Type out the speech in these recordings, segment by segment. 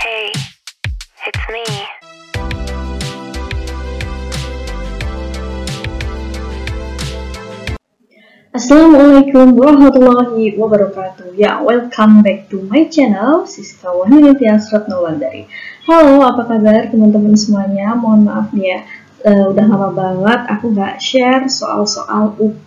Hey, it's me. Assalamualaikum warahmatullahi wabarakatuh. Ya, welcome back to my channel, Siska Wahyuniti Asratnawlandari. Halo, apa kabar teman-teman semuanya? Mohon maaf nih ya, udah lama banget aku gak share soal-soal UP,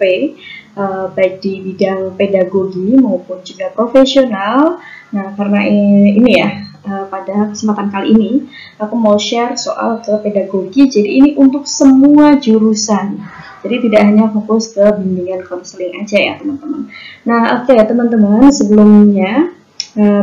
baik di bidang pedagogi maupun juga profesional. Nah, karena ini ya, pada kesempatan kali ini aku mau share soal ke pedagogi. Jadi ini untuk semua jurusan. Jadi tidak hanya fokus ke bimbingan konseling aja ya teman-teman. Nah, oke teman-teman, sebelumnya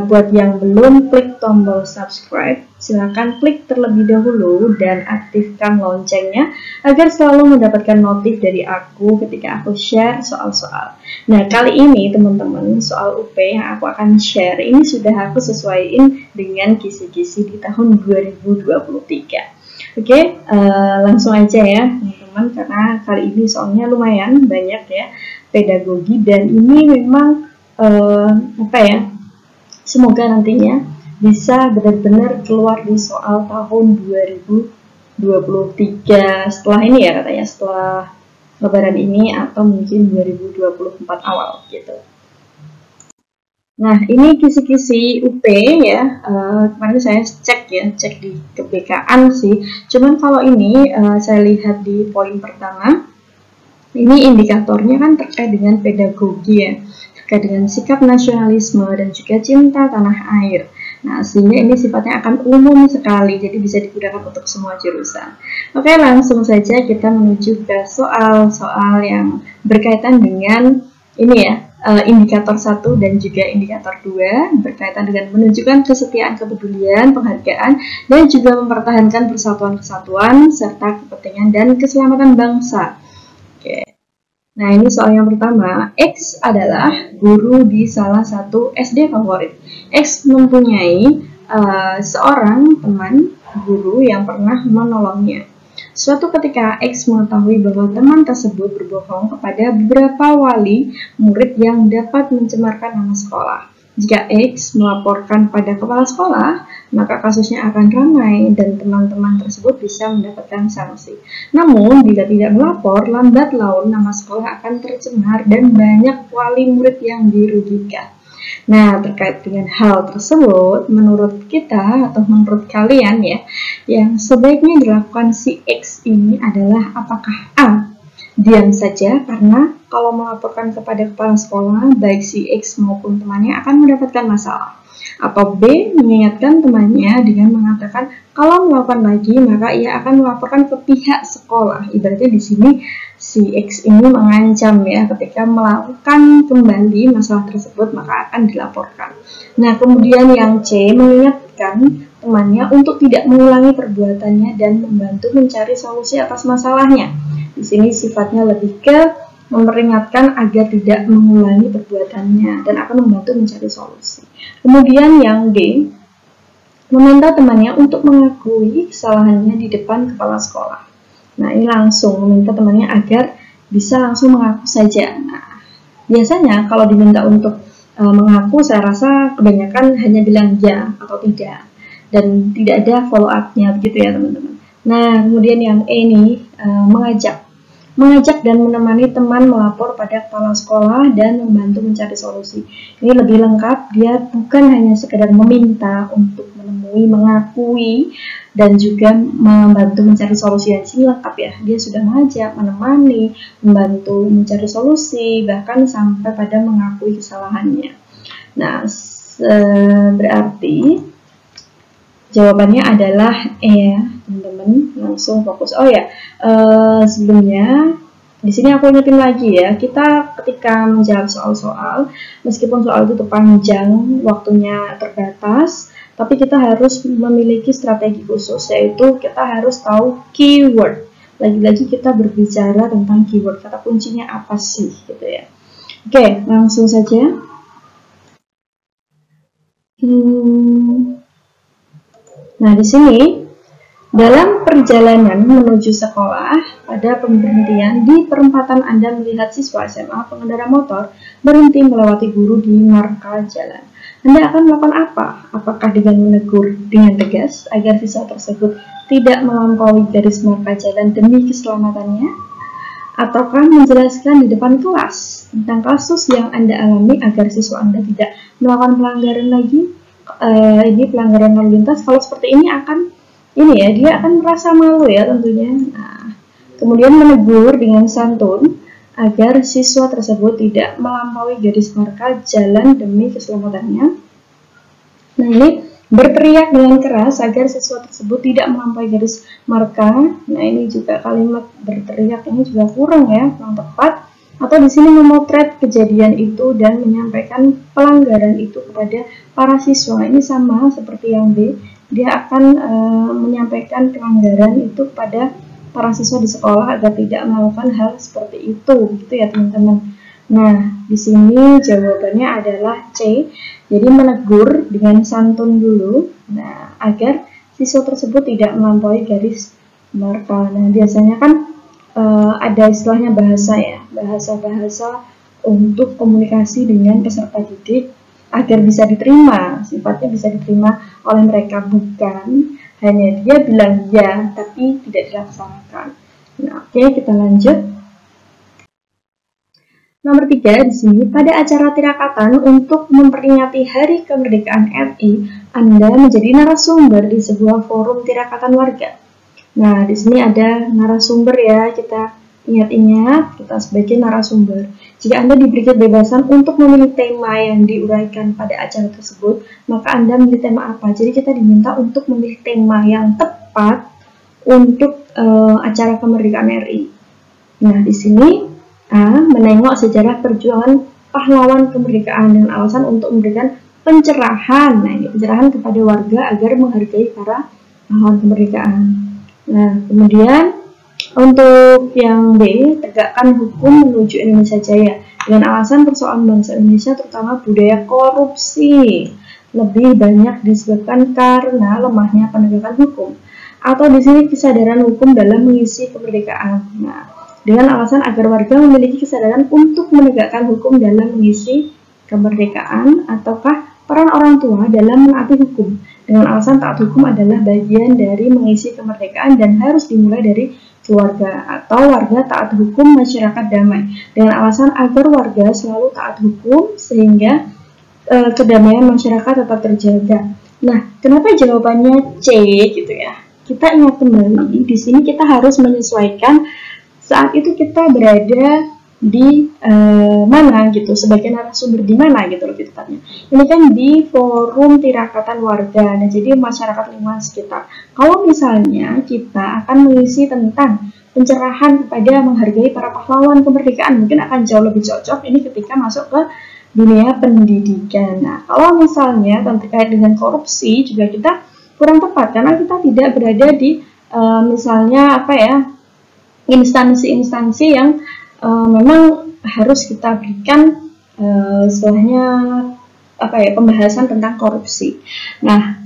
buat yang belum klik tombol subscribe, silakan klik terlebih dahulu dan aktifkan loncengnya agar selalu mendapatkan notif dari aku ketika aku share soal-soal. Nah, kali ini teman-teman, soal UP yang aku akan share ini sudah aku sesuaiin dengan kisi-kisi di tahun 2023. Oke, langsung aja ya teman-teman, karena kali ini soalnya lumayan banyak ya pedagogi, dan ini memang semoga nantinya bisa benar-benar keluar di soal tahun 2023 setelah ini ya, katanya setelah Lebaran ini atau mungkin 2024 awal gitu. Nah, ini kisi-kisi UP ya, kemarin saya cek di keBK-an sih. Cuman kalau ini saya lihat di poin pertama, ini indikatornya kan terkait dengan pedagogi ya, terkait dengan sikap nasionalisme dan juga cinta tanah air. Nah, sehingga ini sifatnya akan umum sekali, jadi bisa digunakan untuk semua jurusan. Oke, langsung saja kita menuju ke soal-soal yang berkaitan dengan ini ya, indikator 1 dan juga indikator 2 berkaitan dengan menunjukkan kesetiaan, kepedulian, penghargaan, dan juga mempertahankan persatuan kesatuan serta kepentingan dan keselamatan bangsa. Oke. Nah, ini soal yang pertama. X adalah guru di salah satu SD favorit. X mempunyai seorang teman guru yang pernah menolongnya. Suatu ketika X mengetahui bahwa teman tersebut berbohong kepada beberapa wali murid yang dapat mencemarkan nama sekolah. Jika X melaporkan pada kepala sekolah, maka kasusnya akan ramai dan teman-teman tersebut bisa mendapatkan sanksi. Namun, bila tidak melapor, lambat laun nama sekolah akan tercemar dan banyak wali murid yang dirugikan. Nah, terkait dengan hal tersebut, menurut kita atau menurut kalian ya, yang sebaiknya dilakukan si X ini adalah apakah A, diam saja karena kalau melaporkan kepada kepala sekolah, baik si X maupun temannya akan mendapatkan masalah, atau B, mengingatkan temannya dengan mengatakan kalau melakukan lagi maka ia akan melaporkan ke pihak sekolah. Ibaratnya di sini si X ini mengancam ya, ketika melakukan kembali masalah tersebut maka akan dilaporkan. Nah, kemudian yang C, mengingatkan temannya untuk tidak mengulangi perbuatannya dan membantu mencari solusi atas masalahnya. Di sini sifatnya lebih ke memperingatkan agar tidak mengulangi perbuatannya dan akan membantu mencari solusi. Kemudian yang D, meminta temannya untuk mengakui kesalahannya di depan kepala sekolah. Nah, ini langsung meminta temannya agar bisa langsung mengaku saja. Nah, biasanya kalau diminta untuk mengaku, saya rasa kebanyakan hanya bilang ya atau tidak, dan tidak ada follow up-nya begitu ya teman-teman. Nah, kemudian yang E ini mengajak dan menemani teman melapor pada kepala sekolah dan membantu mencari solusi. Ini lebih lengkap, dia bukan hanya sekedar meminta untuk menemui, mengakui, dan juga membantu mencari solusi. Yang sini lengkap ya, dia sudah mengajak, menemani, membantu mencari solusi, bahkan sampai pada mengakui kesalahannya. Nah, berarti jawabannya adalah E ya teman-teman, langsung fokus. Oh ya, sebelumnya di sini aku ingetin lagi ya, kita ketika menjawab soal-soal, meskipun soal itu panjang, waktunya terbatas, tapi kita harus memiliki strategi khusus, yaitu kita harus tahu keyword. Lagi-lagi kita berbicara tentang keyword, kata kuncinya apa sih gitu ya. Oke, langsung saja. Nah, di sini dalam perjalanan menuju sekolah, pada pemberhentian di perempatan Anda melihat siswa SMA pengendara motor berhenti melewati guru di marka jalan. Anda akan melakukan apa? Apakah dengan menegur dengan tegas agar siswa tersebut tidak melampaui garis marka jalan demi keselamatannya? Ataukah menjelaskan di depan kelas tentang kasus yang Anda alami agar siswa Anda tidak melakukan pelanggaran lagi? Ini pelanggaran lalu lintas. Kalau seperti ini dia akan merasa malu ya tentunya. Nah, kemudian menegur dengan santun agar siswa tersebut tidak melampaui garis marka jalan demi keselamatannya. Nah, ini berteriak dengan keras agar siswa tersebut tidak melampaui garis marka. Nah, ini juga kalimat berteriak ini juga kurang tepat. Atau di sini memotret kejadian itu dan menyampaikan pelanggaran itu kepada para siswa. Ini sama seperti yang B. Dia akan menyampaikan pelanggaran itu kepada para siswa di sekolah agar tidak melakukan hal seperti itu, gitu ya teman-teman. Nah, di sini jawabannya adalah C. Jadi menegur dengan santun dulu, nah agar siswa tersebut tidak melampaui garis marka. Nah, biasanya kan ada istilahnya bahasa untuk komunikasi dengan peserta didik agar bisa diterima, sifatnya bisa diterima oleh mereka, bukan hanya dia bilang ya tapi tidak dilaksanakan. Nah, oke, kita lanjut. Nomor 3 di sini, pada acara tirakatan untuk memperingati Hari Kemerdekaan RI, Anda menjadi narasumber di sebuah forum tirakatan warga. Nah, di sini ada narasumber ya, kita ingat-ingat kita sebagai narasumber. Jika Anda diberi kebebasan untuk memilih tema yang diuraikan pada acara tersebut, maka Anda memilih tema apa? Jadi kita diminta untuk memilih tema yang tepat untuk acara kemerdekaan RI. Nah, di sini A, menengok sejarah perjuangan pahlawan kemerdekaan dengan alasan untuk memberikan pencerahan. Nah, ini pencerahan kepada warga agar menghargai para pahlawan kemerdekaan. Nah, kemudian untuk yang B, tegakkan hukum menuju Indonesia Jaya dengan alasan persoalan bangsa Indonesia terutama budaya korupsi lebih banyak disebabkan karena lemahnya penegakan hukum atau di sini kesadaran hukum dalam mengisi kemerdekaan. Nah, dengan alasan agar warga memiliki kesadaran untuk menegakkan hukum dalam mengisi kemerdekaan ataukah peran orang tua dalam menaati hukum dengan alasan taat hukum adalah bagian dari mengisi kemerdekaan dan harus dimulai dari keluarga atau warga taat hukum masyarakat damai dengan alasan agar warga selalu taat hukum sehingga kedamaian masyarakat tetap terjaga. Nah, kenapa jawabannya C gitu ya? Kita ingat kembali di sini kita harus menyesuaikan saat itu kita berada di mana gitu, sebagai narasumber di mana gitu lebih tepatnya. Ini kan di forum tirakatan warga, nah jadi masyarakat lingkungan sekitar. Kalau misalnya kita akan mengisi tentang pencerahan kepada menghargai para pahlawan kemerdekaan, mungkin akan jauh lebih cocok ini ketika masuk ke dunia pendidikan. Nah, kalau misalnya terkait dengan korupsi juga kita kurang tepat karena kita tidak berada di misalnya instansi-instansi yang memang harus kita berikan istilahnya pembahasan tentang korupsi. Nah,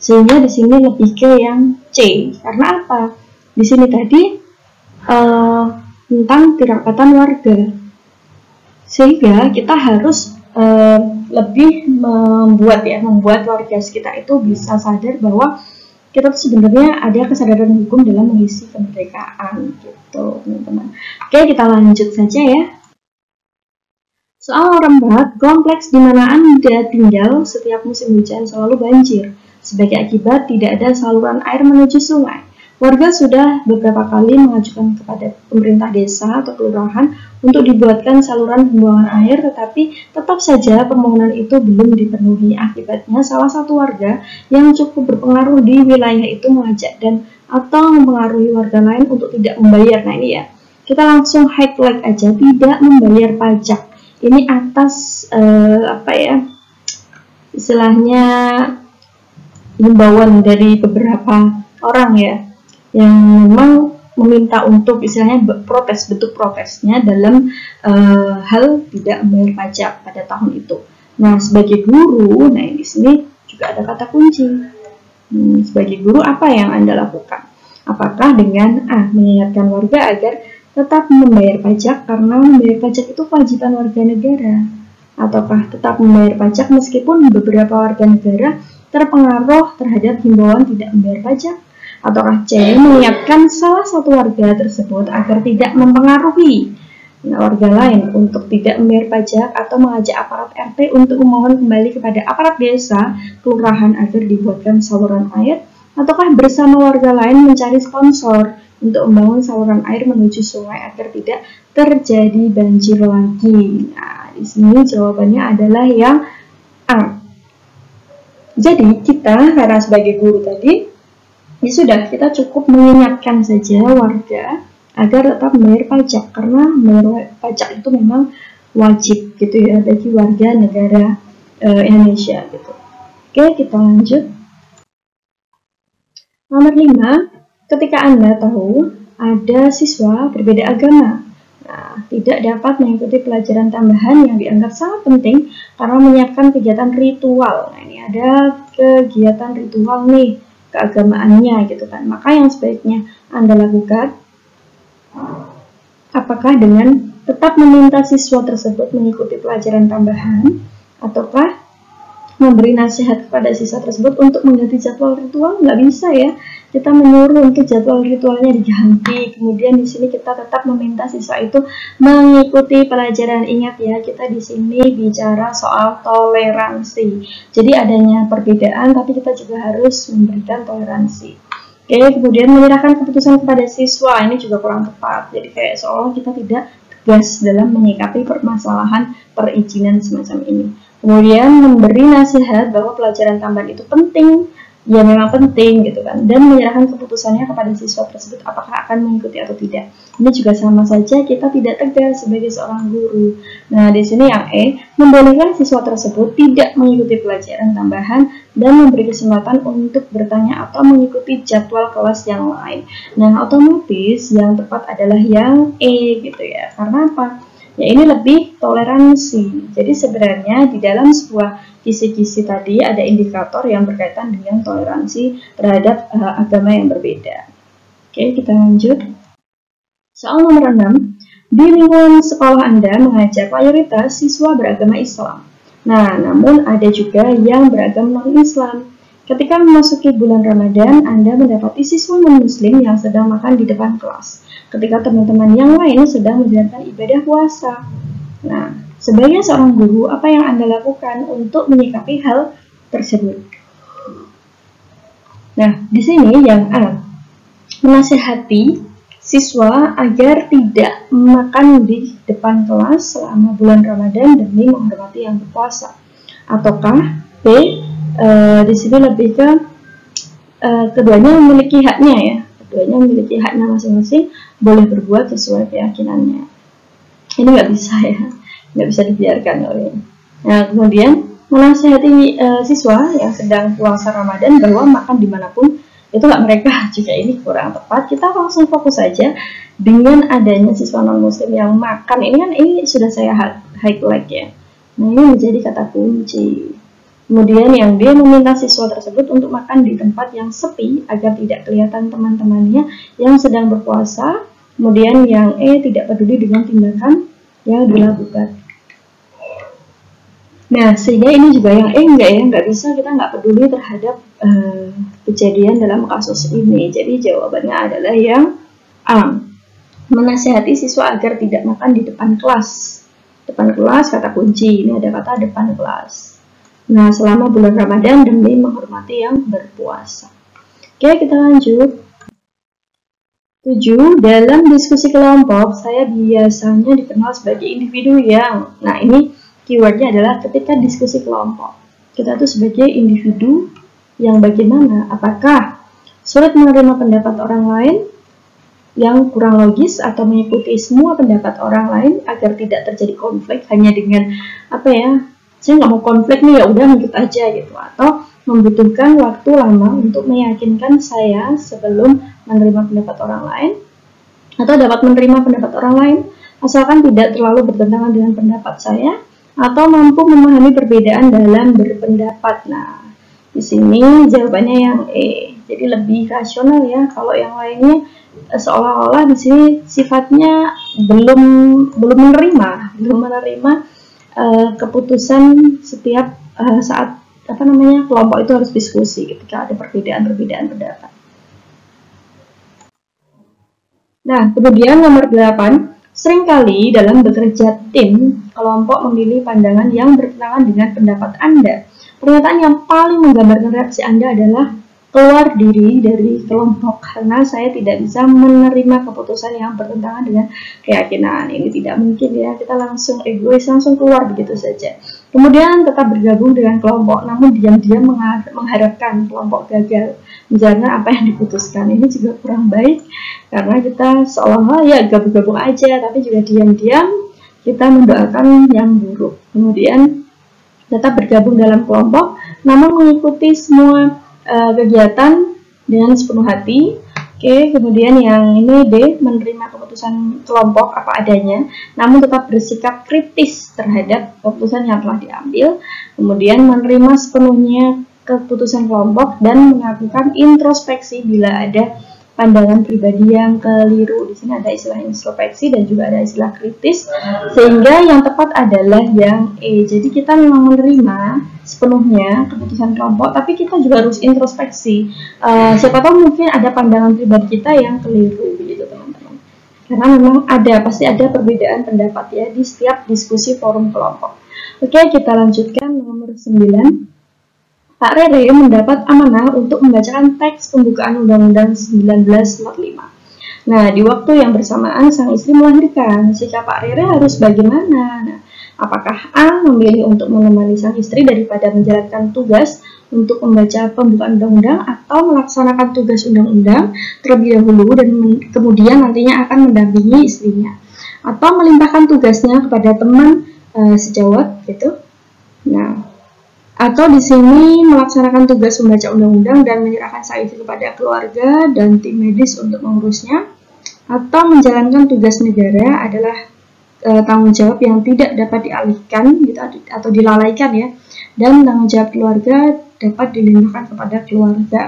sehingga di sini lebih ke yang C. Karena apa? Di sini tadi tentang tirakatan warga. Sehingga kita harus lebih membuat warga sekitar itu bisa sadar bahwa kita tuh sebenarnya ada kesadaran hukum dalam mengisi kemerdekaan gitu, teman-teman. Oke, kita lanjut saja ya. Soal Rembak, kompleks di mana Anda tinggal setiap musim hujan selalu banjir. Sebagai akibat tidak ada saluran air menuju sungai. Warga sudah beberapa kali mengajukan kepada pemerintah desa atau kelurahan untuk dibuatkan saluran pembuangan air, tetapi tetap saja permohonan itu belum dipenuhi. Akibatnya salah satu warga yang cukup berpengaruh di wilayah itu mengajak dan atau mempengaruhi warga lain untuk tidak membayar. Nah, ini ya, kita langsung highlight aja, tidak membayar pajak. Ini atas istilahnya himbauan dari beberapa orang ya, yang memang meminta untuk istilahnya bentuk protesnya dalam hal tidak membayar pajak pada tahun itu. Nah, sebagai guru, nah di sini juga ada kata kunci. Sebagai guru apa yang Anda lakukan? Apakah dengan A. mengingatkan warga agar tetap membayar pajak karena membayar pajak itu kewajiban warga negara, ataukah tetap membayar pajak meskipun beberapa warga negara terpengaruh terhadap himbauan tidak membayar pajak, ataukah C. mengingatkan salah satu warga tersebut agar tidak mempengaruhi warga lain untuk tidak membayar pajak atau mengajak aparat RT untuk memohon kembali kepada aparat desa, kelurahan agar dibuatkan saluran air, ataukah bersama warga lain mencari sponsor untuk membangun saluran air menuju sungai agar tidak terjadi banjir lagi. Nah, di sini jawabannya adalah yang A. Jadi kita karena sebagai guru tadi, ya sudah, kita cukup mengingatkan saja warga agar tetap membayar pajak karena membayar pajak itu memang wajib gitu ya bagi warga negara Indonesia gitu. Oke, kita lanjut. Nomor 5, ketika Anda tahu ada siswa berbeda agama, nah, tidak dapat mengikuti pelajaran tambahan yang dianggap sangat penting karena menyiapkan kegiatan ritual. Nah, ini ada kegiatan ritual nih keagamaannya gitu kan. Maka yang sebaiknya Anda lakukan, apakah dengan tetap meminta siswa tersebut mengikuti pelajaran tambahan, ataukah memberi nasihat kepada siswa tersebut untuk mengganti jadwal ritual? Nggak bisa ya, kita menyuruh untuk jadwal ritualnya diganti. Kemudian di sini kita tetap meminta siswa itu mengikuti pelajaran. Ingat ya, kita di sini bicara soal toleransi. Jadi adanya perbedaan, tapi kita juga harus memberikan toleransi. Oke, kemudian menyerahkan keputusan kepada siswa, ini juga kurang tepat. Jadi kayak seolah kita tidak tegas dalam menyikapi permasalahan perizinan semacam ini. Kemudian memberi nasihat bahwa pelajaran tambahan itu penting, ya memang penting gitu kan, dan menyerahkan keputusannya kepada siswa tersebut apakah akan mengikuti atau tidak. Ini juga sama saja, kita tidak tegas sebagai seorang guru. Nah, di sini yang E, membolehkan siswa tersebut tidak mengikuti pelajaran tambahan dan memberi kesempatan untuk bertanya atau mengikuti jadwal kelas yang lain. Nah, otomatis yang tepat adalah yang E gitu ya. Karena apa? Ya, ini lebih toleransi. Jadi sebenarnya di dalam sebuah kisi-kisi tadi ada indikator yang berkaitan dengan toleransi terhadap agama yang berbeda. Oke, kita lanjut. Soal nomor 6, di lingkungan sekolah Anda mengajar mayoritas siswa beragama Islam. Nah, namun ada juga yang beragama non-Islam. Ketika memasuki bulan Ramadan, Anda mendapati siswa non-Muslim yang sedang makan di depan kelas, ketika teman-teman yang lain sedang menjalankan ibadah puasa. Nah, sebagai seorang guru, apa yang Anda lakukan untuk menyikapi hal tersebut? Nah, di sini yang A, menasihati siswa agar tidak makan di depan kelas selama bulan Ramadan demi menghormati yang berpuasa. Ataukah B, di sini lebih ke keduanya memiliki haknya ya, keduanya memiliki haknya masing-masing, boleh berbuat sesuai keyakinannya. Ini nggak bisa ya, nggak bisa dibiarkan oleh. Nah, kemudian menasihati siswa yang sedang puasa Ramadan bahwa makan dimanapun itu nggak mereka. Jika ini kurang tepat, kita langsung fokus saja dengan adanya siswa non muslim yang makan. Ini kan ini sudah saya highlight ya. Nah, ini menjadi kata kunci. Kemudian yang B, meminta siswa tersebut untuk makan di tempat yang sepi agar tidak kelihatan teman-temannya yang sedang berpuasa. Kemudian yang E, tidak peduli dengan tindakan yang dilakukan. Nah, sehingga ini juga yang enggak ya, nggak bisa kita nggak peduli terhadap kejadian dalam kasus ini. Jadi jawabannya adalah yang A, menasihati siswa agar tidak makan di depan kelas. Depan kelas kata kunci, ini ada kata depan kelas. Nah, selama bulan Ramadan demi menghormati yang berpuasa. Oke, kita lanjut. 7. Dalam diskusi kelompok, saya biasanya dikenal sebagai individu yang, nah ini keywordnya adalah ketika diskusi kelompok. Kita tuh sebagai individu yang bagaimana? Apakah sulit menerima pendapat orang lain yang kurang logis atau mengikuti semua pendapat orang lain agar tidak terjadi konflik hanya dengan apa ya? Saya nggak mau konflik nih, ya udah ngikut aja gitu, atau membutuhkan waktu lama untuk meyakinkan saya sebelum menerima pendapat orang lain, atau dapat menerima pendapat orang lain asalkan tidak terlalu bertentangan dengan pendapat saya, atau mampu memahami perbedaan dalam berpendapat. Nah, di sini jawabannya yang E. jadi lebih rasional ya. Kalau yang lainnya seolah-olah di sini sifatnya belum menerima keputusan setiap saat kelompok itu harus diskusi ketika ada perbedaan pendapat. Nah, kemudian nomor 8, seringkali dalam bekerja tim, kelompok memilih pandangan yang bertentangan dengan pendapat Anda. Pernyataan yang paling menggambarkan reaksi Anda adalah keluar diri dari kelompok karena saya tidak bisa menerima keputusan yang bertentangan dengan keyakinan. Ini tidak mungkin ya, kita langsung egois, langsung keluar begitu saja. Kemudian tetap bergabung dengan kelompok, namun diam-diam mengharapkan kelompok gagal menjalankan apa yang diputuskan. Ini juga kurang baik karena kita seolah-olah ya gabung-gabung aja, tapi juga diam-diam kita mendoakan yang buruk. Kemudian tetap bergabung dalam kelompok, namun mengikuti semua kegiatan dengan sepenuh hati. Oke, kemudian yang ini D, menerima keputusan kelompok apa adanya, namun tetap bersikap kritis terhadap keputusan yang telah diambil. Kemudian menerima sepenuhnya keputusan kelompok dan melakukan introspeksi bila ada pandangan pribadi yang keliru. Di sini ada istilah introspeksi dan juga ada istilah kritis, sehingga yang tepat adalah yang E. Jadi kita memang menerima sepenuhnya keputusan kelompok, tapi kita juga harus introspeksi. Siapa tahu mungkin ada pandangan pribadi kita yang keliru, begitu teman-teman. Karena memang pasti ada perbedaan pendapat ya di setiap diskusi forum kelompok. Oke, kita lanjutkan nomor 9. Pak Rere mendapat amanah untuk membacakan teks pembukaan Undang-Undang 1945. Nah, di waktu yang bersamaan sang istri melahirkan. Sikap Pak Rere harus bagaimana? Nah, apakah A, memilih untuk menemani sang istri daripada menjalankan tugas untuk membaca pembukaan undang-undang, atau melaksanakan tugas undang-undang terlebih dahulu dan kemudian nantinya akan mendampingi istrinya, atau melimpahkan tugasnya kepada teman sejawat gitu. Nah, atau di sini melaksanakan tugas membaca undang-undang dan menyerahkan sang istri kepada keluarga dan tim medis untuk mengurusnya, atau menjalankan tugas negara adalah tanggung jawab yang tidak dapat dialihkan gitu, atau dilalaikan ya, dan tanggung jawab keluarga dapat dilimpahkan kepada keluarga.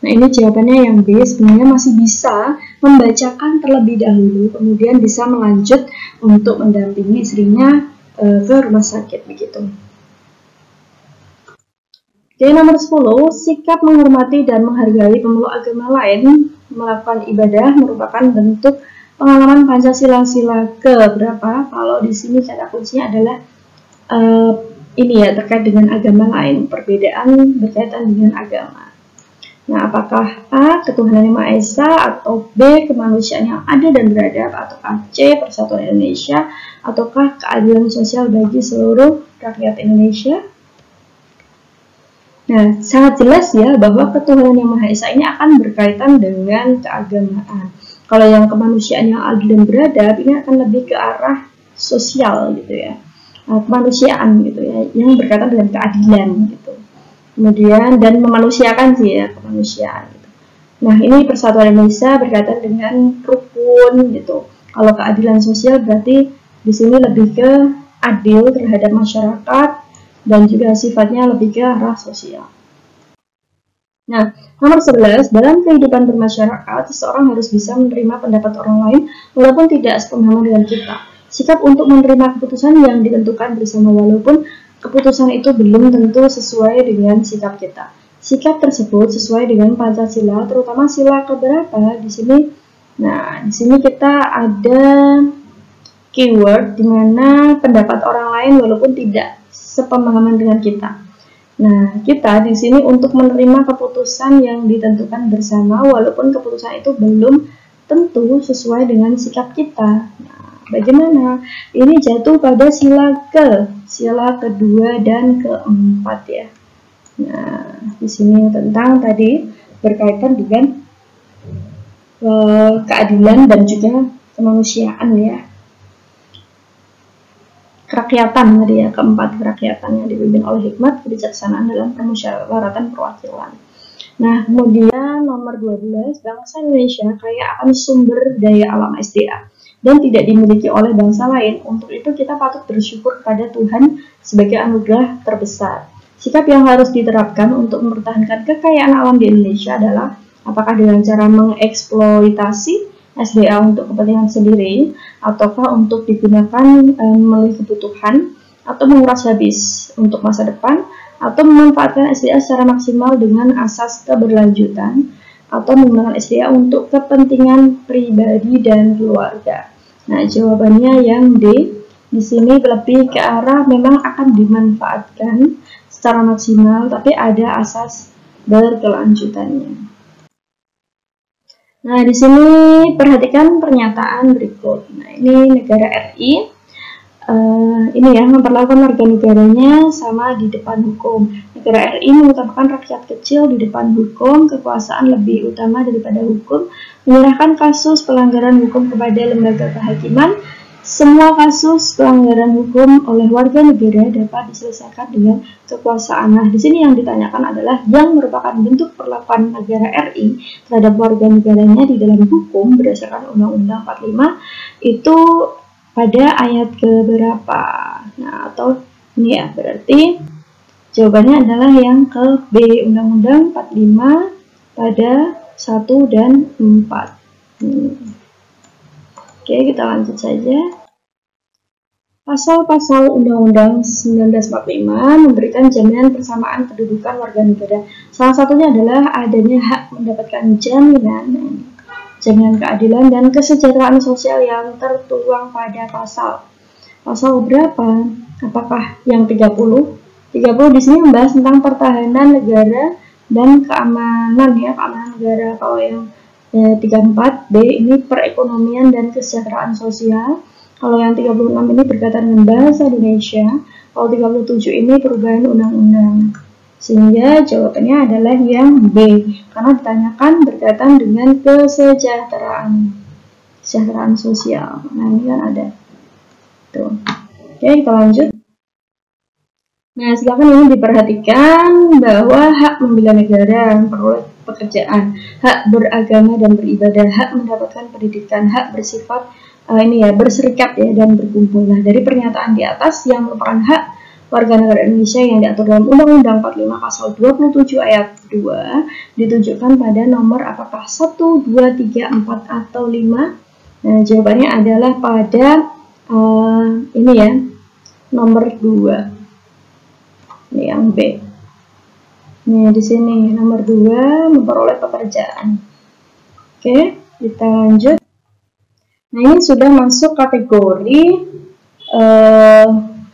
Nah, ini jawabannya yang B, sebenarnya masih bisa membacakan terlebih dahulu, kemudian bisa melanjut untuk mendampingi istrinya ke rumah sakit begitu. Oke, nomor 10, sikap menghormati dan menghargai pemeluk agama lain melakukan ibadah merupakan bentuk pengalaman Pancasila sila ke-berapa? Kalau di sini kata kuncinya adalah ini ya, terkait dengan agama lain, perbedaan berkaitan dengan agama. Nah, apakah A, ketuhanan yang Maha Esa, atau B, kemanusiaan yang adil dan beradab, ataukah C, persatuan Indonesia, ataukah keadilan sosial bagi seluruh rakyat Indonesia? Nah, sangat jelas ya bahwa ketuhanan yang Maha Esa ini akan berkaitan dengan keagamaan. Kalau yang kemanusiaan yang adil dan beradab ini akan lebih ke arah sosial gitu ya, kemanusiaan gitu ya, yang berkaitan dengan keadilan gitu. Kemudian dan memanusiakan sih ya, kemanusiaan gitu. Nah, ini persatuan Indonesia berkaitan dengan rukun gitu. Kalau keadilan sosial berarti di sini lebih ke adil terhadap masyarakat dan juga sifatnya lebih ke arah sosial. Nah, nomor 11, dalam kehidupan bermasyarakat, seseorang harus bisa menerima pendapat orang lain walaupun tidak sepemahaman dengan kita. Sikap untuk menerima keputusan yang ditentukan bersama walaupun keputusan itu belum tentu sesuai dengan sikap kita. Sikap tersebut sesuai dengan Pancasila, terutama sila keberapa di sini. Nah, di sini kita ada keyword di mana pendapat orang lain walaupun tidak sepemahaman dengan kita. Nah, kita di sini untuk menerima keputusan yang ditentukan bersama walaupun keputusan itu belum tentu sesuai dengan sikap kita. Nah, bagaimana? Ini jatuh pada sila kedua dan keempat ya. Nah, di sini tentang tadi berkaitan dengan keadilan dan juga kemanusiaan ya. Kerakyatan tadi ya, keempat kerakyatan yang dipimpin oleh hikmat kebijaksanaan dalam permusyawaratan perwakilan. Nah, kemudian nomor 12, bangsa Indonesia kaya akan sumber daya alam SDA dan tidak dimiliki oleh bangsa lain. Untuk itu kita patut bersyukur kepada Tuhan sebagai anugerah terbesar. Sikap yang harus diterapkan untuk mempertahankan kekayaan alam di Indonesia adalah Apakah dengan cara mengeksploitasi SDA untuk kepentingan sendiri, ataukah untuk digunakan memenuhi kebutuhan, atau menguras habis untuk masa depan, atau memanfaatkan SDA secara maksimal dengan asas keberlanjutan, atau menggunakan SDA untuk kepentingan pribadi dan keluarga. Nah, jawabannya yang D. Di sini lebih ke arah memang akan dimanfaatkan secara maksimal, tapi ada asas berkelanjutannya. Nah, di sini perhatikan pernyataan berikut. Nah, ini negara RI, ini ya, memperlakukan warga negaranya sama di depan hukum. Negara RI mengutamakan rakyat kecil di depan hukum, kekuasaan lebih utama daripada hukum, menyerahkan kasus pelanggaran hukum kepada lembaga kehakiman. Semua kasus pelanggaran hukum oleh warga negara dapat diselesaikan dengan kekuasaan. Nah, di sini yang ditanyakan adalah yang merupakan bentuk perlakuan negara RI terhadap warga negaranya di dalam hukum berdasarkan Undang-Undang 45 itu pada ayat keberapa? Nah, atau ini ya, berarti jawabannya adalah yang ke B, Undang-Undang 45 pada 1 dan 4. Oke, kita lanjut saja. Pasal-pasal Undang-Undang 1945 memberikan jaminan persamaan kedudukan warga negara. Salah satunya adalah adanya hak mendapatkan jaminan keadilan dan kesejahteraan sosial yang tertuang pada pasal berapa? Apakah yang 30? 30 di sini membahas tentang pertahanan negara dan keamanan ya, keamanan negara. Kalau yang 34 B ini perekonomian dan kesejahteraan sosial. Kalau yang 36 ini berkaitan dengan bahasa Indonesia. Kalau 37 ini perubahan undang-undang. Sehingga jawabannya adalah yang B, karena ditanyakan berkaitan dengan kesejahteraan sosial. Nah, ini kan ada. Tuh. Oke, kita lanjut. Nah, silakan ini diperhatikan bahwa hak membela negara, memperoleh pekerjaan, hak beragama dan beribadah, hak mendapatkan pendidikan, hak bersifat berserikat ya dan berkumpul. Nah, dari pernyataan di atas yang merupakan hak warga negara Indonesia yang diatur dalam Undang-Undang 45 pasal 27 ayat 2 ditunjukkan pada nomor apakah 1, 2, 3, 4 atau 5? Nah, jawabannya adalah pada nomor 2. Ini yang B. Nah, di sini nomor 2 memperoleh pekerjaan. Oke, kita lanjut. Nah, ini sudah masuk kategori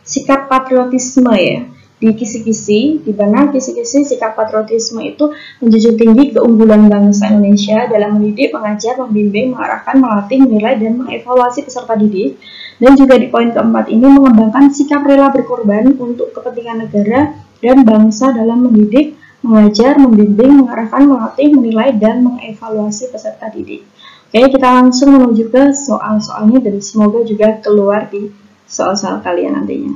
sikap patriotisme ya. Di kisi-kisi, di mana kisi-kisi sikap patriotisme itu menjunjung tinggi keunggulan bangsa Indonesia dalam mendidik, mengajar, membimbing, mengarahkan, melatih, menilai, dan mengevaluasi peserta didik. Dan juga di poin keempat ini mengembangkan sikap rela berkorban untuk kepentingan negara dan bangsa dalam mendidik, mengajar, membimbing, mengarahkan, melatih, menilai, dan mengevaluasi peserta didik. Oke, kita langsung menuju ke soal-soalnya dan semoga juga keluar di soal-soal kalian nantinya.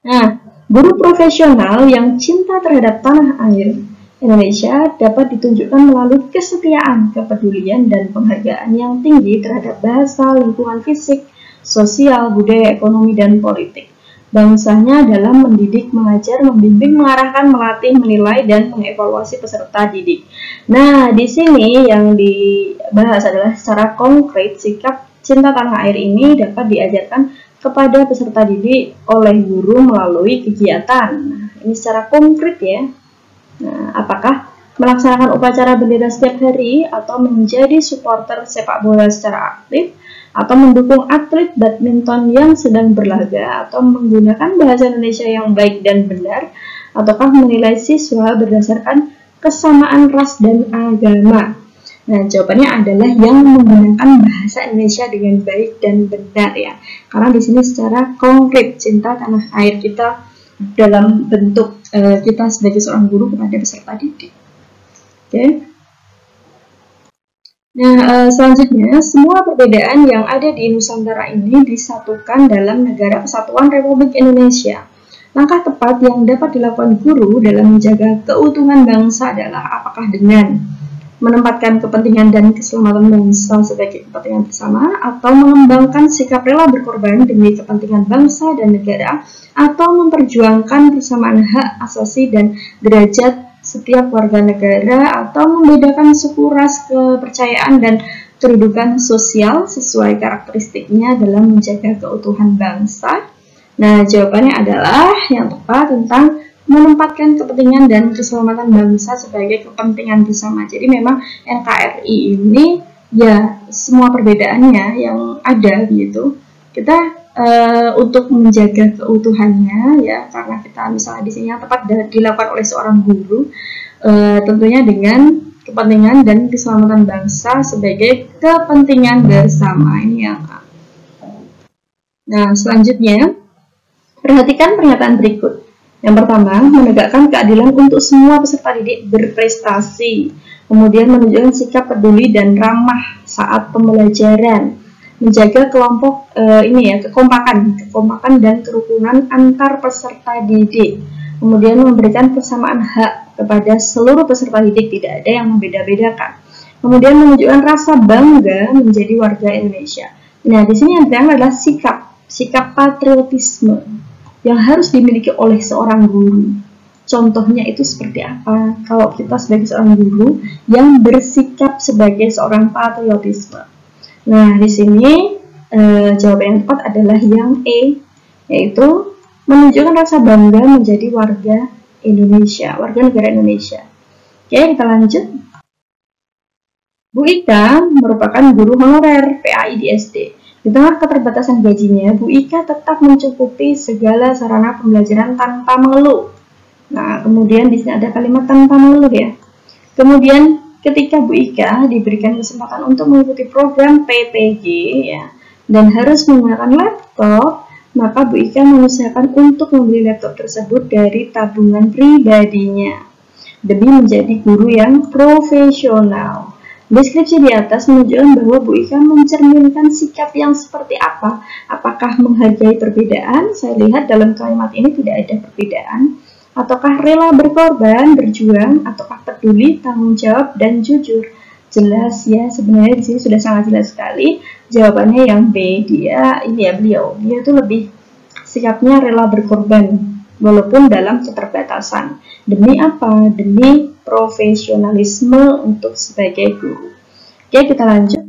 Nah, guru profesional yang cinta terhadap tanah air Indonesia dapat ditunjukkan melalui kesetiaan, kepedulian, dan penghargaan yang tinggi terhadap bahasa, lingkungan fisik, sosial, budaya, ekonomi, dan politik bangsanya dalam mendidik, mengajar, membimbing, mengarahkan, melatih, menilai, dan mengevaluasi peserta didik. Nah, di sini yang dibahas adalah secara konkret sikap cinta tanah air ini dapat diajarkan kepada peserta didik oleh guru melalui kegiatan. Nah, ini secara konkret ya. Nah, apakah melaksanakan upacara bendera setiap hari atau menjadi supporter sepak bola secara aktif, atau mendukung atlet badminton yang sedang berlaga, atau menggunakan bahasa Indonesia yang baik dan benar, ataukah menilai siswa berdasarkan kesamaan ras dan agama. Nah, jawabannya adalah yang menggunakan bahasa Indonesia dengan baik dan benar ya. Karena di sini secara konkret cinta tanah air kita dalam bentuk kita sebagai seorang guru kepada peserta didik. Oke. Nah, selanjutnya, semua perbedaan yang ada di Nusantara ini disatukan dalam Negara Kesatuan Republik Indonesia. Langkah tepat yang dapat dilakukan guru dalam menjaga keutuhan bangsa adalah apakah dengan menempatkan kepentingan dan keselamatan bangsa sebagai kepentingan bersama, atau mengembangkan sikap rela berkorban demi kepentingan bangsa dan negara, atau memperjuangkan persamaan hak asasi dan derajat setiap warga negara atau membedakan suku, ras, kepercayaan, dan kedudukan sosial sesuai karakteristiknya dalam menjaga keutuhan bangsa? Nah, jawabannya adalah yang tepat tentang menempatkan kepentingan dan keselamatan bangsa sebagai kepentingan bersama. Jadi memang NKRI ini ya semua perbedaannya yang ada gitu. Kita untuk menjaga keutuhannya ya, karena kita misalnya di sini yang tepat dilakukan oleh seorang guru, tentunya dengan kepentingan dan keselamatan bangsa sebagai kepentingan bersama. Ini yang A. Nah, selanjutnya perhatikan pernyataan berikut. Yang pertama, menegakkan keadilan untuk semua peserta didik berprestasi. Kemudian menunjukkan sikap peduli dan ramah saat pembelajaran. Menjaga kelompok kekompakan dan kerukunan antar peserta didik. Kemudian memberikan kesamaan hak kepada seluruh peserta didik, tidak ada yang membeda-bedakan. Kemudian menunjukkan rasa bangga menjadi warga Indonesia. Nah, di sini yang adalah sikap patriotisme yang harus dimiliki oleh seorang guru. Contohnya itu seperti apa? Kalau kita sebagai seorang guru yang bersikap sebagai seorang patriotisme. Nah, di sini jawaban yang tepat adalah yang E, yaitu menunjukkan rasa bangga menjadi warga Indonesia, warga negara Indonesia. Oke, kita lanjut. Bu Ika merupakan guru honorer PAI di SD. Di tengah keterbatasan gajinya, Bu Ika tetap mencukupi segala sarana pembelajaran tanpa mengeluh. Nah, kemudian di sini ada kalimat tanpa mengeluh ya. Kemudian ketika Bu Ika diberikan kesempatan untuk mengikuti program PTG ya, dan harus menggunakan laptop, maka Bu Ika mengusahakan untuk membeli laptop tersebut dari tabungan pribadinya demi menjadi guru yang profesional. Deskripsi di atas menunjukkan bahwa Bu Ika mencerminkan sikap yang seperti apa. Apakah menghargai perbedaan? Saya lihat dalam kalimat ini tidak ada perbedaan. Ataukah rela berkorban, berjuang, ataukah peduli, tanggung jawab, dan jujur? Jelas ya, sebenarnya di sini sudah sangat jelas sekali. Jawabannya yang B, beliau itu lebih sikapnya rela berkorban, walaupun dalam keterbatasan. Demi apa? Demi profesionalisme untuk sebagai guru. Oke, kita lanjut.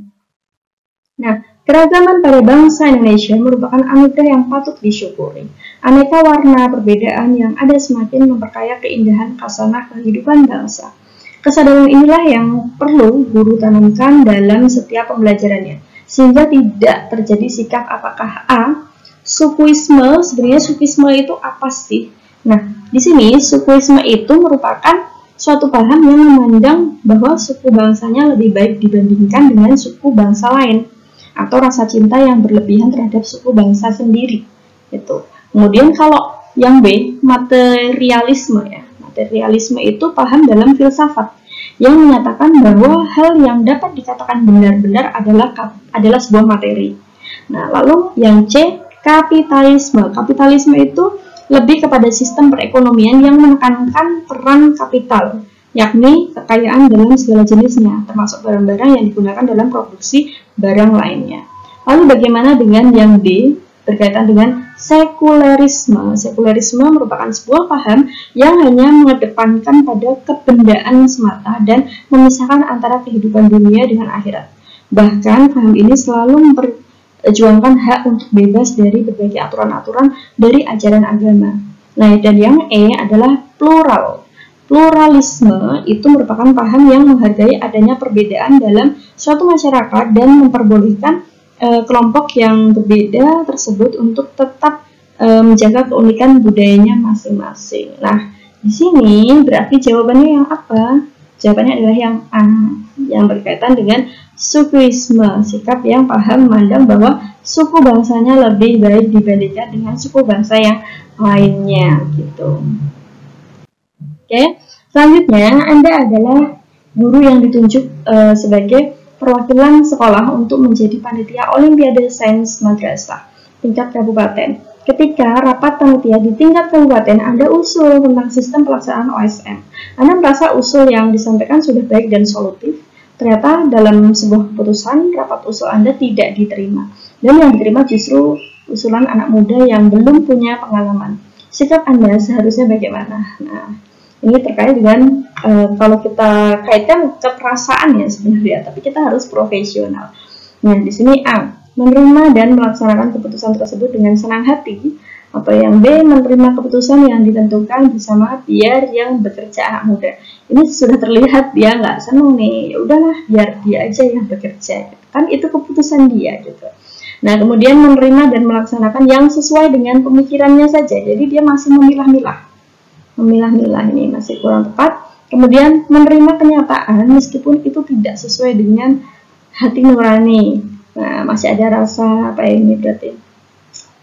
Nah, keragaman pada bangsa Indonesia merupakan anugerah yang patut disyukuri. Aneka warna perbedaan yang ada semakin memperkaya keindahan khasanah kehidupan bangsa. Kesadaran inilah yang perlu guru tanamkan dalam setiap pembelajarannya, sehingga tidak terjadi sikap apakah A, sukuisme. Sebenarnya sukuisme itu apa sih? Nah, di sini sukuisme itu merupakan suatu paham yang memandang bahwa suku bangsanya lebih baik dibandingkan dengan suku bangsa lain, atau rasa cinta yang berlebihan terhadap suku bangsa sendiri. Itu. Kemudian kalau yang B, materialisme ya. Materialisme itu paham dalam filsafat yang menyatakan bahwa hal yang dapat dikatakan benar-benar adalah sebuah materi. Nah, lalu yang C, kapitalisme. Kapitalisme itu lebih kepada sistem perekonomian yang menekankan peran kapital, yakni kekayaan dalam segala jenisnya, termasuk barang-barang yang digunakan dalam produksi barang lainnya. Lalu bagaimana dengan yang D, berkaitan dengan sekularisme? Sekularisme merupakan sebuah paham yang hanya mengedepankan pada kebendaan semata dan memisahkan antara kehidupan dunia dengan akhirat. Bahkan paham ini selalu memperjuangkan hak untuk bebas dari berbagai aturan-aturan dari ajaran agama. Nah, dan yang E adalah plural. Pluralisme itu merupakan paham yang menghargai adanya perbedaan dalam suatu masyarakat dan memperbolehkan kelompok yang berbeda tersebut untuk tetap menjaga keunikan budayanya masing-masing. Nah, di sini berarti jawabannya yang apa? Jawabannya adalah yang A, yang berkaitan dengan sukuisme, sikap yang paham memandang bahwa suku bangsanya lebih baik dibandingkan dengan suku bangsa yang lainnya, gitu. Oke, selanjutnya Anda adalah guru yang ditunjuk sebagai perwakilan sekolah untuk menjadi panitia Olimpiade Sains Madrasah tingkat kabupaten. Ketika rapat panitia di tingkat kabupaten, Anda usul tentang sistem pelaksanaan OSM. Anda merasa usul yang disampaikan sudah baik dan solutif. Ternyata dalam sebuah keputusan, rapat usul Anda tidak diterima. Dan yang diterima justru usulan anak muda yang belum punya pengalaman. Sikap Anda seharusnya bagaimana? Nah, Ini terkait dengan kalau kita kaitkan ke perasaan ya sebenarnya, tapi kita harus profesional. Nah, di sini A, menerima dan melaksanakan keputusan tersebut dengan senang hati, atau yang B, menerima keputusan yang ditentukan bersama biar yang bekerja anak muda. Ini sudah terlihat dia nggak senang nih, ya udahlah biar dia aja yang bekerja, kan itu keputusan dia gitu. Nah, kemudian menerima dan melaksanakan yang sesuai dengan pemikirannya saja, jadi dia masih memilah-milah ini masih kurang tepat. Kemudian menerima kenyataan meskipun itu tidak sesuai dengan hati nurani. Nah, masih ada rasa apa ini berarti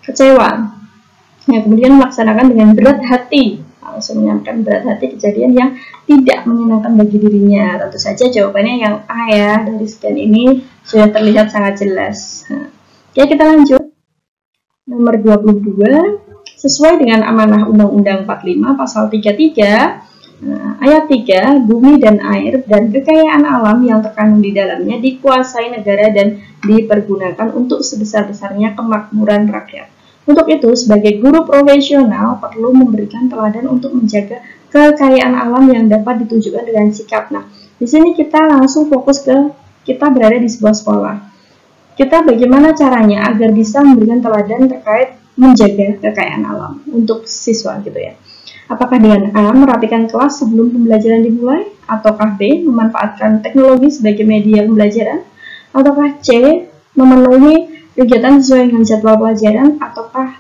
kecewa. Nah, kemudian melaksanakan dengan berat hati, langsung menyampaikan berat hati kejadian yang tidak menyenangkan bagi dirinya. Tentu saja jawabannya yang A ya, dari sekian ini sudah terlihat sangat jelas. Nah, oke, kita lanjut. Nomor 22, sesuai dengan amanah Undang-Undang 45 pasal 33 ayat 3, bumi dan air dan kekayaan alam yang terkandung di dalamnya dikuasai negara dan dipergunakan untuk sebesar-besarnya kemakmuran rakyat. Untuk itu, sebagai guru profesional perlu memberikan teladan untuk menjaga kekayaan alam yang dapat ditunjukkan dengan sikap. Nah, di sini kita langsung fokus ke kita berada di sebuah sekolah. Kita bagaimana caranya agar bisa memberikan teladan terkait menjaga kekayaan alam untuk siswa gitu ya. Apakah dengan A, merapikan kelas sebelum pembelajaran dimulai, ataukah B, memanfaatkan teknologi sebagai media pembelajaran, ataukah C, memenuhi kegiatan sesuai dengan jadwal pelajaran, ataukah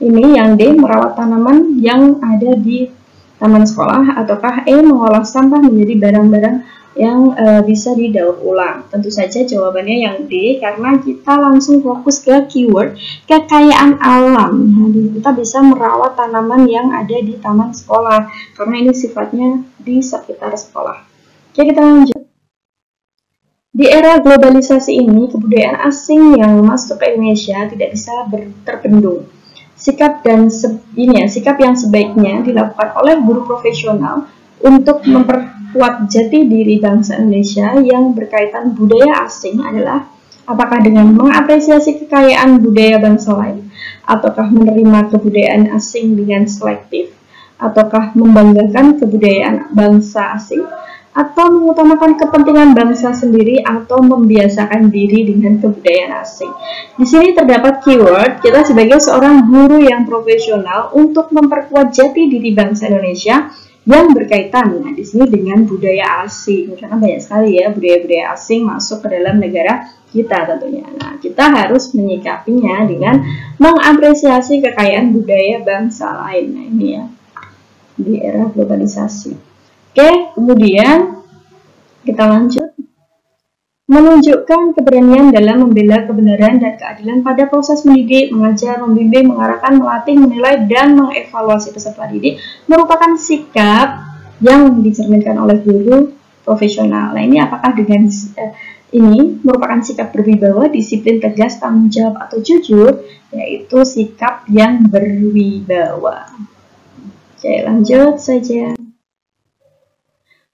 ini yang D, merawat tanaman yang ada di taman sekolah, ataukah E, mengolah sampah menjadi barang-barang yang bisa didaur ulang. Tentu saja jawabannya yang D, karena kita langsung fokus ke keyword kekayaan alam. Jadi kita bisa merawat tanaman yang ada di taman sekolah karena ini sifatnya di sekitar sekolah. Oke, kita lanjut. Di era globalisasi ini, kebudayaan asing yang masuk ke Indonesia tidak bisa terbendung. Sikap yang sebaiknya dilakukan oleh guru profesional untuk memperkuat jati diri bangsa Indonesia yang berkaitan budaya asing adalah apakah dengan mengapresiasi kekayaan budaya bangsa lain, ataukah menerima kebudayaan asing dengan selektif, ataukah membanggakan kebudayaan bangsa asing, atau mengutamakan kepentingan bangsa sendiri, atau membiasakan diri dengan kebudayaan asing. Di sini terdapat keyword kita sebagai seorang guru yang profesional untuk memperkuat jati diri bangsa Indonesia yang berkaitan di sini dengan budaya asing, karena banyak sekali ya budaya-budaya asing masuk ke dalam negara kita tentunya. Nah, kita harus menyikapinya dengan mengapresiasi kekayaan budaya bangsa lain. Nah, ini ya di era globalisasi. Oke, kemudian kita lanjut. Menunjukkan keberanian dalam membela kebenaran dan keadilan pada proses mendidik, mengajar, membimbing, mengarahkan, melatih, menilai, dan mengevaluasi peserta didik merupakan sikap yang dicerminkan oleh guru profesional. Nah, ini apakah dengan ini merupakan sikap berwibawa, disiplin, tegas, tanggung jawab, atau jujur, yaitu sikap yang berwibawa. Oke, lanjut saja.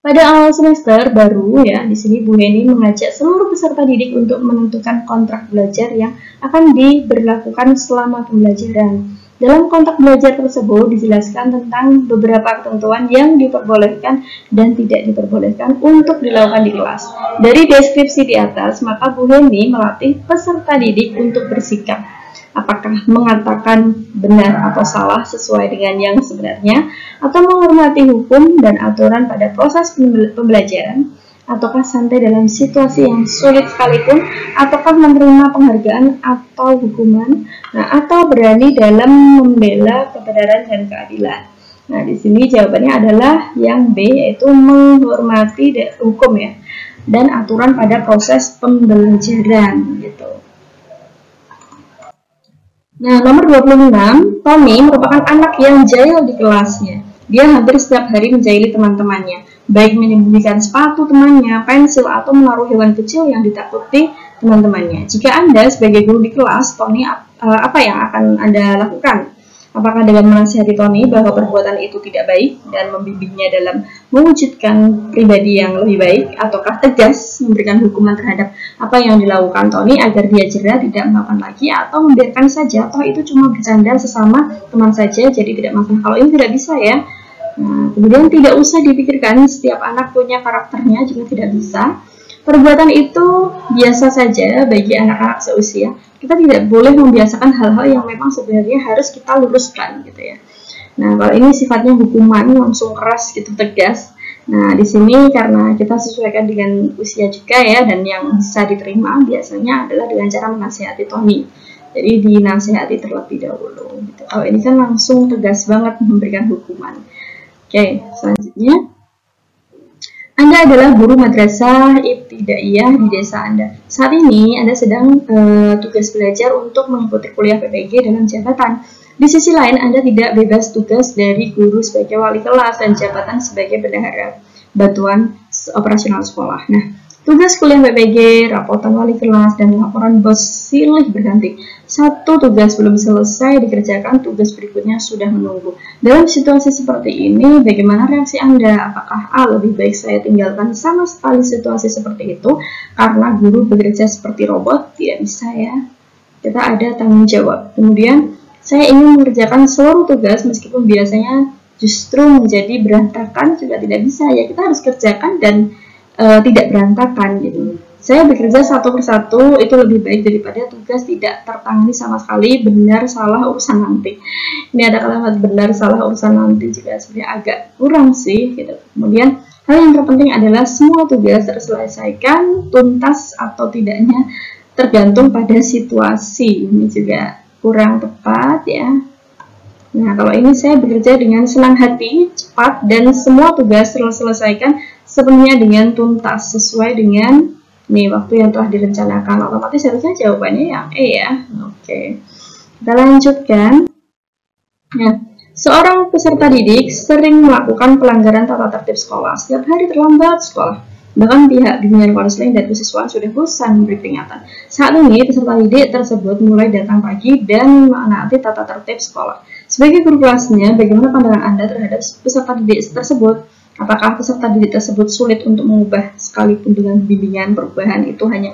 Pada awal semester baru ya, di sini Bu Heni mengajak seluruh peserta didik untuk menentukan kontrak belajar yang akan diberlakukan selama pembelajaran. Dalam kontrak belajar tersebut dijelaskan tentang beberapa ketentuan yang diperbolehkan dan tidak diperbolehkan untuk dilakukan di kelas. Dari deskripsi di atas, maka Bu Heni melatih peserta didik untuk bersikap. Apakah mengatakan benar atau salah sesuai dengan yang sebenarnya, atau menghormati hukum dan aturan pada proses pembelajaran, ataukah santai dalam situasi yang sulit sekalipun, ataukah menerima penghargaan atau hukuman, atau berani dalam membela kebenaran dan keadilan. Nah, di sini jawabannya adalah yang B, yaitu menghormati hukum ya dan aturan pada proses pembelajaran gitu. Nah, nomor 26, Tommy merupakan anak yang jahil di kelasnya. Dia hampir setiap hari menjahili teman-temannya, baik menyembunyikan sepatu temannya, pensil, atau menaruh hewan kecil yang ditakuti teman-temannya. Jika Anda sebagai guru di kelas, Tony, apa yang akan Anda lakukan? Apakah dengan menasihati Tony bahwa perbuatan itu tidak baik dan membimbingnya dalam mewujudkan pribadi yang lebih baik, ataukah tegas memberikan hukuman terhadap apa yang dilakukan Tony agar dia jera tidak melakukan lagi, atau membiarkan saja, toh itu cuma bercanda sesama teman saja jadi tidak masalah? Kalau ini tidak bisa ya, Nah, kemudian tidak usah dipikirkan setiap anak punya karakternya, juga tidak bisa. Perbuatan itu biasa saja bagi anak-anak seusia. Kita tidak boleh membiasakan hal-hal yang memang sebenarnya harus kita luruskan gitu ya. Nah, kalau ini sifatnya hukuman langsung keras gitu, tegas. Nah, di sini karena kita sesuaikan dengan usia juga ya, dan yang bisa diterima biasanya adalah dengan cara menasihati Tony. Jadi dinasihati terlebih dahulu. Gitu. Kalau ini kan langsung tegas banget memberikan hukuman. Oke, selanjutnya. Anda adalah guru madrasah ibtidaiyah di desa Anda. Saat ini Anda sedang tugas belajar untuk mengikuti kuliah PPG dalam jabatan. Di sisi lain, Anda tidak bebas tugas dari guru sebagai wali kelas dan jabatan sebagai bendahara bantuan operasional sekolah. Nah, tugas kuliah PPG, rapotan wali kelas, dan laporan bos silih berganti. Satu tugas belum selesai dikerjakan, tugas berikutnya sudah menunggu. Dalam situasi seperti ini, bagaimana reaksi Anda? Apakah lebih baik saya tinggalkan sama sekali situasi seperti itu karena guru bekerja seperti robot? Tidak bisa ya. Kita ada tanggung jawab. Kemudian, saya ingin mengerjakan seluruh tugas meskipun biasanya justru menjadi berantakan, juga tidak bisa ya. Kita harus kerjakan dan tidak berantakan gitu. Saya bekerja satu persatu itu lebih baik daripada tugas tidak tertangani sama sekali, benar salah urusan nanti. Ini ada kalimat benar salah urusan nanti juga sebenarnya agak kurang sih gitu. Kemudian hal yang terpenting adalah semua tugas terselesaikan tuntas atau tidaknya tergantung pada situasi. Ini juga kurang tepat ya. Nah, kalau ini saya bekerja dengan senang hati, cepat, dan semua tugas terselesaikan sepenuhnya dengan tuntas sesuai dengan waktu yang telah direncanakan. Otomatis harusnya jawabannya yang E ya. Oke. Kita lanjutkan. Nah, seorang peserta didik sering melakukan pelanggaran tata tertib sekolah. Setiap hari terlambat sekolah. Bahkan pihak bimbingan konseling dan kesiswaan sudah bosan memberi peringatan. Saat ini peserta didik tersebut mulai datang pagi dan menaati tata tertib sekolah. Sebagai guru kelasnya, bagaimana pandangan Anda terhadap peserta didik tersebut? Apakah peserta didik tersebut sulit untuk mengubah sekalipun dengan bimbingan? Perubahan itu hanya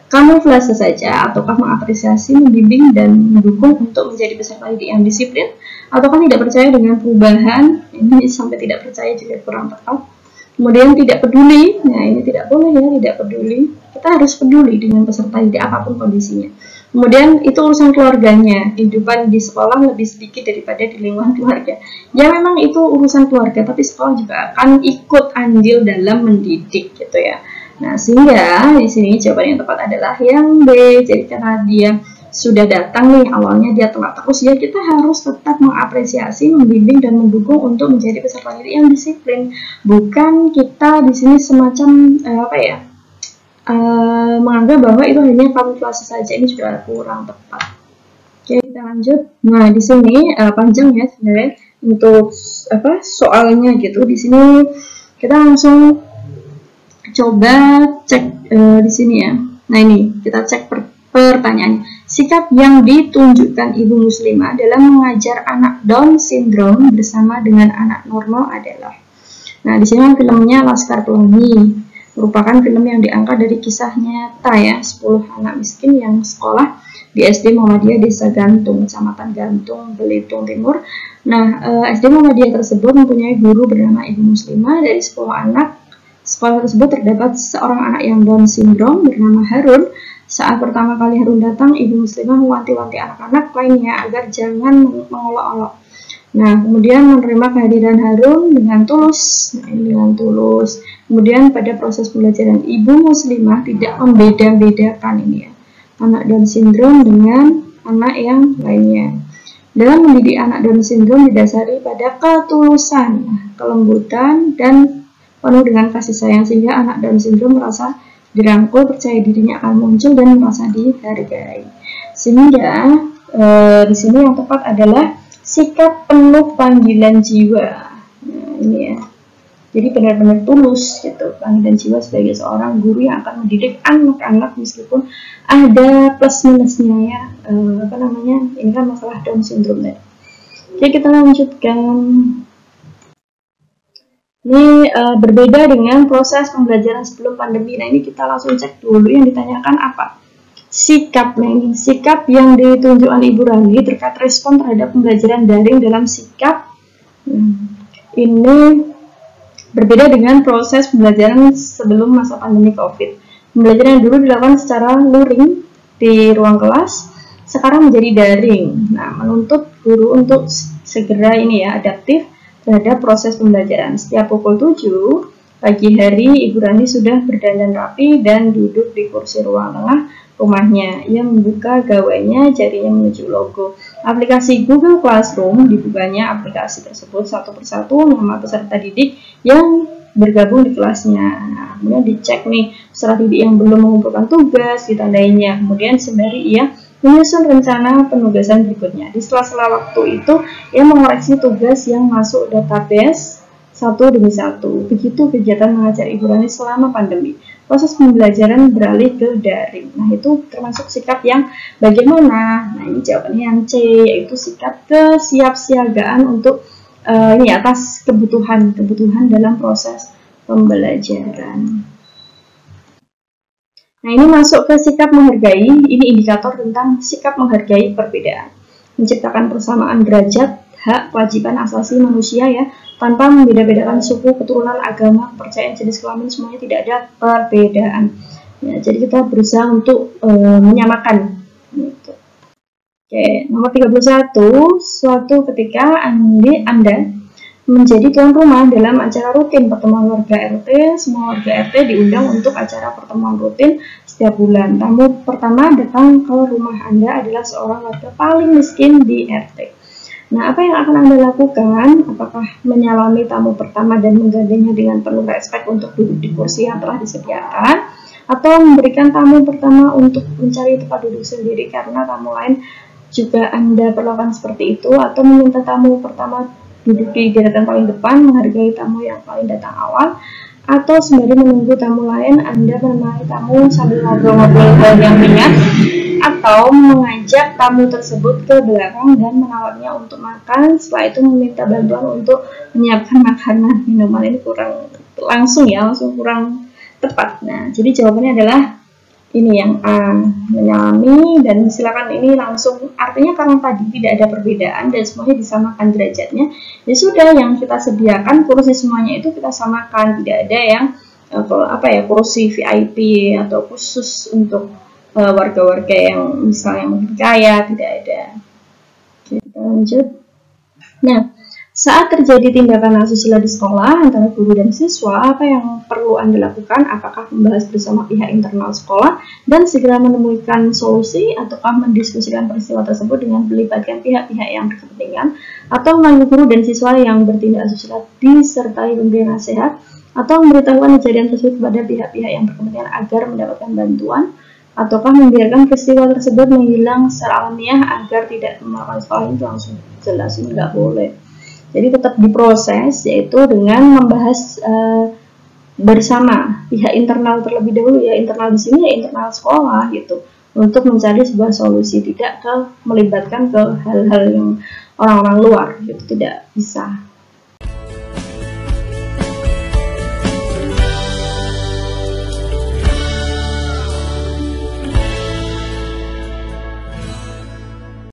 kamuflase saja, ataukah mengapresiasi, membimbing, dan mendukung untuk menjadi peserta didik yang disiplin? Ataukah tidak percaya dengan perubahan? Ini sampai tidak percaya juga kurang tepat. Kemudian tidak peduli. Nah, ini tidak boleh ya, tidak peduli. Kita harus peduli dengan peserta didik apapun kondisinya. Kemudian itu urusan keluarganya, kehidupan di sekolah lebih sedikit daripada di lingkungan keluarga. Ya memang itu urusan keluarga, tapi sekolah juga akan ikut andil dalam mendidik gitu ya. Nah, sehingga di sini jawaban yang tepat adalah yang B. Jadi karena dia sudah datang nih, awalnya dia telat terus, ya kita harus tetap mengapresiasi, membimbing, dan mendukung untuk menjadi peserta didik yang disiplin. Bukan kita di sini semacam menganggap bahwa itu hanya kamuflase saja. Ini juga kurang tepat. Oke, kita lanjut. Nah, di sini panjang ya sebenarnya untuk soalnya gitu. Di sini kita langsung coba cek di sini ya. Nah, ini kita cek pertanyaannya. Sikap yang ditunjukkan ibu muslimah dalam mengajar anak Down syndrome bersama dengan anak normal adalah. Nah, di sini filmnya Laskar Pelangi. Merupakan film yang diangkat dari kisah nyata ya, 10 anak miskin yang sekolah di SD Muhammadiyah Desa Gantung, Kecamatan Gantung, Belitung Timur. Nah, SD Muhammadiyah tersebut mempunyai guru bernama Ibu Muslimah. Dari 10 anak sekolah tersebut terdapat seorang anak yang Down syndrome bernama Harun. Saat pertama kali Harun datang, Ibu Muslimah mewanti-wanti anak-anak lainnya agar jangan mengolok-olok. Nah, kemudian menerima kehadiran Harun dengan tulus. Kemudian pada proses pembelajaran, Ibu Muslimah tidak membeda-bedakan ini ya, anak Down syndrome dengan anak yang lainnya. Dalam mendidik anak Down syndrome didasari pada ketulusan, kelembutan, dan penuh dengan kasih sayang, sehingga anak Down syndrome merasa dirangkul, percaya dirinya akan muncul, dan merasa dihargai. Sehingga di sini yang tepat adalah sikap penuh panggilan jiwa. Nah, ini ya. Jadi benar-benar tulus gitu, panggilan jiwa sebagai seorang guru yang akan mendidik anak-anak meskipun ada plus minusnya ya. Ini kan masalah Down syndrome tadi. Oke, kita lanjutkan. Ini berbeda dengan proses pembelajaran sebelum pandemi. Nah, ini kita langsung cek dulu yang ditanyakan apa. Sikap. Nah, ini sikap yang ditunjukkan Ibu Rani terkait respon terhadap pembelajaran daring dalam sikap. ini berbeda dengan proses pembelajaran sebelum masa pandemi COVID. Pembelajaran yang dulu dilakukan secara luring di ruang kelas, sekarang menjadi daring. Nah, menuntut guru untuk segera adaptif terhadap proses pembelajaran. Setiap pukul 7 pagi hari, Ibu Rani sudah berdandan rapi dan duduk di kursi ruang tengah rumahnya. Ia membuka gawainya, jarinya menuju logo aplikasi Google Classroom. Dibukanya aplikasi tersebut satu persatu nama peserta didik yang bergabung di kelasnya. Nah, kemudian dicek nih peserta didik yang belum mengumpulkan tugas, ditandainya. Kemudian sembari ia menyusun rencana penugasan berikutnya. Di sela-sela waktu itu, ia mengoreksi tugas yang masuk database satu demi satu. Begitu kegiatan mengajar Ibu Rani selama pandemi. Proses pembelajaran beralih ke daring. Nah, itu termasuk sikap yang bagaimana? Nah, ini jawabannya yang C, yaitu sikap kesiapsiagaan untuk atas kebutuhan dalam proses pembelajaran. Nah, ini masuk ke sikap menghargai. Ini indikator tentang sikap menghargai perbedaan. Menciptakan persamaan derajat, hak, kewajiban asasi manusia ya, tanpa membeda-bedakan suku, keturunan, agama, kepercayaan, jenis kelamin, semuanya tidak ada perbedaan. Ya, jadi kita berusaha untuk menyamakan. Gitu. Oke, nomor 31, suatu ketika Anda menjadi tuan rumah dalam acara rutin pertemuan warga RT. Semua warga RT diundang untuk acara pertemuan rutin setiap bulan. Tamu pertama datang ke rumah Anda adalah seorang warga paling miskin di RT. Nah, apa yang akan Anda lakukan? Apakah menyalami tamu pertama dan menggandengnya dengan penuh respek untuk duduk di kursi yang telah disediakan? Atau memberikan tamu pertama untuk mencari tempat duduk sendiri karena tamu lain juga Anda perlakukan seperti itu? Atau meminta tamu pertama duduk di deretan paling depan, menghargai tamu yang paling datang awal? Atau sembari menunggu tamu lain, Anda menemani tamu sambil ngobrol-ngobrol yang ringan? Atau mengajak tamu tersebut ke belakang dan menawarnya untuk makan, setelah itu meminta bantuan untuk menyiapkan makanan, minuman. Ini kurang langsung kurang tepat. Nah, jadi jawabannya adalah ini yang A, menyalami, dan silakan ini langsung, artinya karena tadi tidak ada perbedaan dan semuanya disamakan derajatnya, ya sudah, yang kita sediakan kursi semuanya itu kita samakan, tidak ada yang kursi VIP atau khusus untuk warga-warga yang misalnya mungkin kaya, tidak ada. Oke, kita lanjut. Nah, saat terjadi tindakan asusila di sekolah antara guru dan siswa, apa yang perlu Anda lakukan? Apakah membahas bersama pihak internal sekolah dan segera menemukan solusi, ataukah mendiskusikan peristiwa tersebut dengan melibatkan pihak-pihak yang berkepentingan, atau memanggil guru dan siswa yang bertindak asusila disertai pemberian nasihat, atau memberitahukan kejadian tersebut kepada pihak-pihak yang berkepentingan agar mendapatkan bantuan, ataukah membiarkan peristiwa tersebut menghilang secara alamiah agar tidak melakukan sekolah itu langsung jelas ini nggak boleh. Jadi tetap diproses, yaitu dengan membahas bersama pihak internal terlebih dahulu ya, internal di sini ya internal sekolah gitu, untuk mencari sebuah solusi, tidak melibatkan ke hal-hal yang orang-orang luar gitu, tidak bisa.